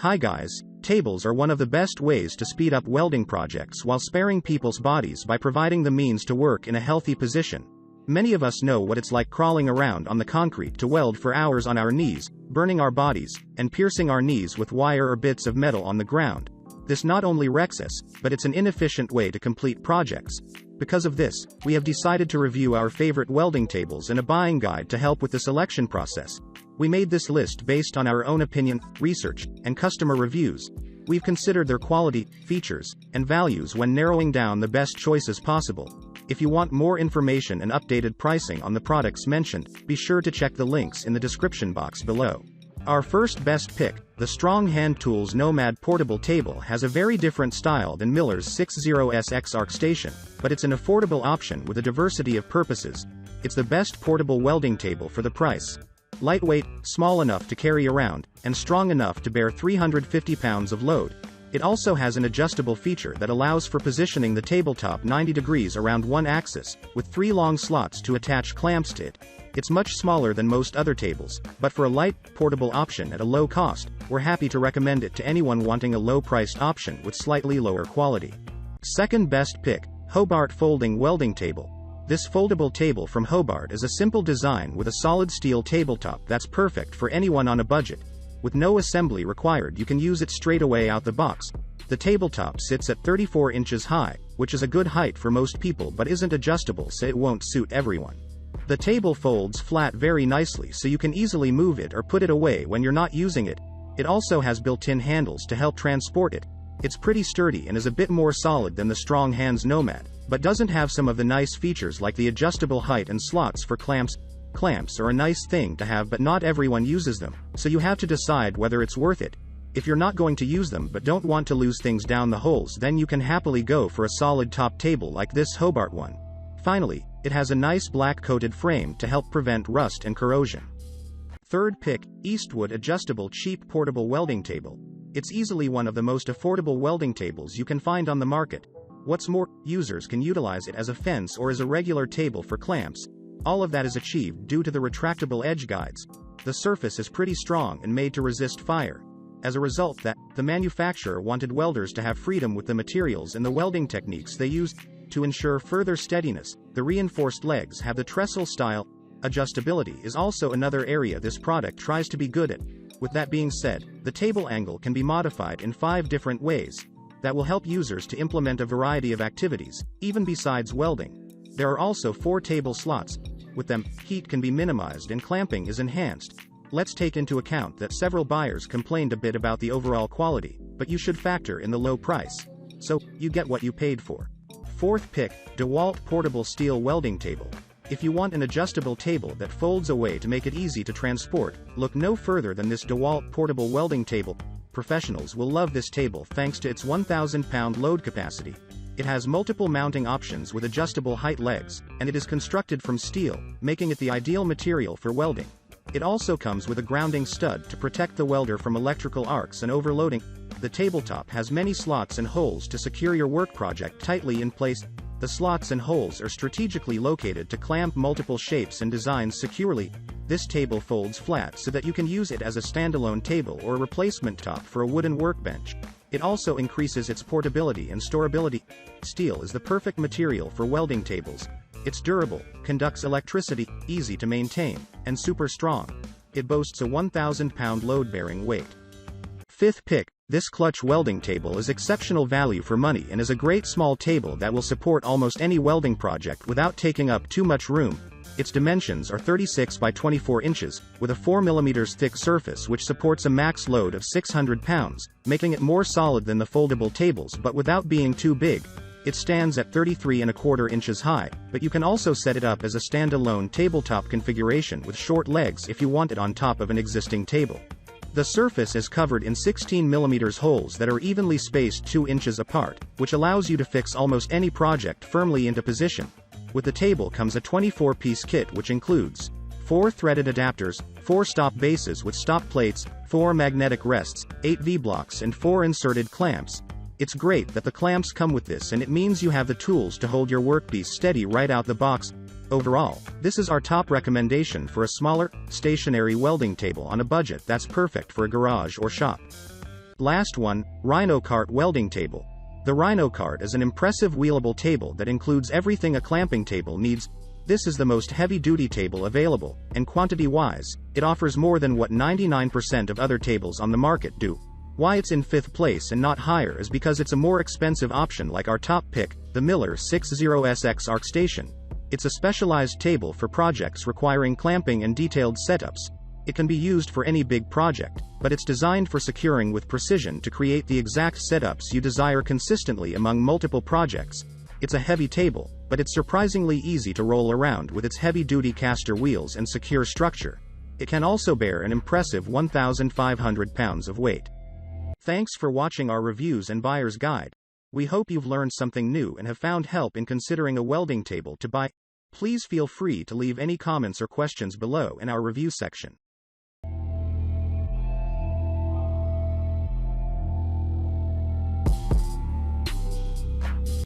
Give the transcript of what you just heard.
Hi guys, tables are one of the best ways to speed up welding projects while sparing people's bodies by providing the means to work in a healthy position. Many of us know what it's like crawling around on the concrete to weld for hours on our knees, burning our bodies, and piercing our knees with wire or bits of metal on the ground. This not only wrecks us, but it's an inefficient way to complete projects. Because of this, we have decided to review our favorite welding tables and a buying guide to help with the selection process. We made this list based on our own opinion, research, and customer reviews. We've considered their quality, features, and values when narrowing down the best choices possible. If you want more information and updated pricing on the products mentioned, be sure to check the links in the description box below. Our first best pick, the Strong Hand Tools Nomad Portable Table, has a very different style than Miller's 60SX ArcStation, but it's an affordable option with a diversity of purposes. It's the best portable welding table for the price. Lightweight, small enough to carry around, and strong enough to bear 350 pounds of load. It also has an adjustable feature that allows for positioning the tabletop 90 degrees around one axis, with 3 long slots to attach clamps to it. It's much smaller than most other tables, but for a light, portable option at a low cost, we're happy to recommend it to anyone wanting a low-priced option with slightly lower quality. Second best pick, HOBART Folding Welding Table. This foldable table from HOBART is a simple design with a solid steel tabletop that's perfect for anyone on a budget. With no assembly required, you can use it straight away out the box. The tabletop sits at 34 inches high, which is a good height for most people but isn't adjustable, so it won't suit everyone. The table folds flat very nicely, so you can easily move it or put it away when you're not using it. It also has built-in handles to help transport it. It's pretty sturdy and is a bit more solid than the Strong Hands Nomad, but doesn't have some of the nice features like the adjustable height and slots for clamps. Clamps are a nice thing to have, but not everyone uses them, so you have to decide whether it's worth it. If you're not going to use them but don't want to lose things down the holes, then you can happily go for a solid top table like this HOBART one. Finally, it has a nice black coated frame to help prevent rust and corrosion. Third pick, Eastwood Adjustable Cheap Portable Welding Table. It's easily one of the most affordable welding tables you can find on the market. What's more, users can utilize it as a fence or as a regular table for clamps. All of that is achieved due to the retractable edge guides. The surface is pretty strong and made to resist fire. As a result, the manufacturer wanted welders to have freedom with the materials and the welding techniques they used. To ensure further steadiness, the reinforced legs have the trestle style. Adjustability is also another area this product tries to be good at. With that being said, the table angle can be modified in 5 different ways that will help users to implement a variety of activities, even besides welding. There are also 4 table slots. With them, heat can be minimized and clamping is enhanced. Let's take into account that several buyers complained a bit about the overall quality, but you should factor in the low price. So, you get what you paid for. Fourth pick, Dewalt Portable Steel Welding Table. If you want an adjustable table that folds away to make it easy to transport, look no further than this Dewalt Portable Welding Table. Professionals will love this table thanks to its 1,000-pound load capacity. It has multiple mounting options with adjustable height legs, and it is constructed from steel, making it the ideal material for welding. It also comes with a grounding stud to protect the welder from electrical arcs and overloading. The tabletop has many slots and holes to secure your work project tightly in place. The slots and holes are strategically located to clamp multiple shapes and designs securely. This table folds flat so that you can use it as a standalone table or a replacement top for a wooden workbench. It also increases its portability and storability. Steel is the perfect material for welding tables. It's durable, conducts electricity, easy to maintain, and super strong. It boasts a 1,000-pound load-bearing weight. Fifth pick, this Klutch welding table is exceptional value for money and is a great small table that will support almost any welding project without taking up too much room. Its dimensions are 36 by 24 inches, with a 4 mm thick surface which supports a max load of 600 pounds, making it more solid than the foldable tables but without being too big. It stands at 33¼ inches high, but you can also set it up as a standalone tabletop configuration with short legs if you want it on top of an existing table. The surface is covered in 16 mm holes that are evenly spaced 2 inches apart, which allows you to fix almost any project firmly into position. With the table comes a 24-piece kit which includes 4 threaded adapters, 4 stop bases with stop plates, 4 magnetic rests, 8 V-blocks and 4 inserted clamps. It's great that the clamps come with this, and it means you have the tools to hold your workpiece steady right out the box. Overall, this is our top recommendation for a smaller, stationary welding table on a budget that's perfect for a garage or shop. Last one, Rhino Cart Welding Table. The Rhino Cart is an impressive wheelable table that includes everything a clamping table needs. This is the most heavy-duty table available, and quantity-wise, it offers more than what 99% of other tables on the market do. Why it's in 5th place and not higher is because it's a more expensive option like our top pick, the Miller 60SX ArcStation. It's a specialized table for projects requiring clamping and detailed setups. It can be used for any big project, but it's designed for securing with precision to create the exact setups you desire consistently among multiple projects. It's a heavy table, but it's surprisingly easy to roll around with its heavy-duty caster wheels and secure structure. It can also bear an impressive 1,500 pounds of weight. Thanks for watching our reviews and buyer's guide. We hope you've learned something new and have found help in considering a welding table to buy. Please feel free to leave any comments or questions below in our review section.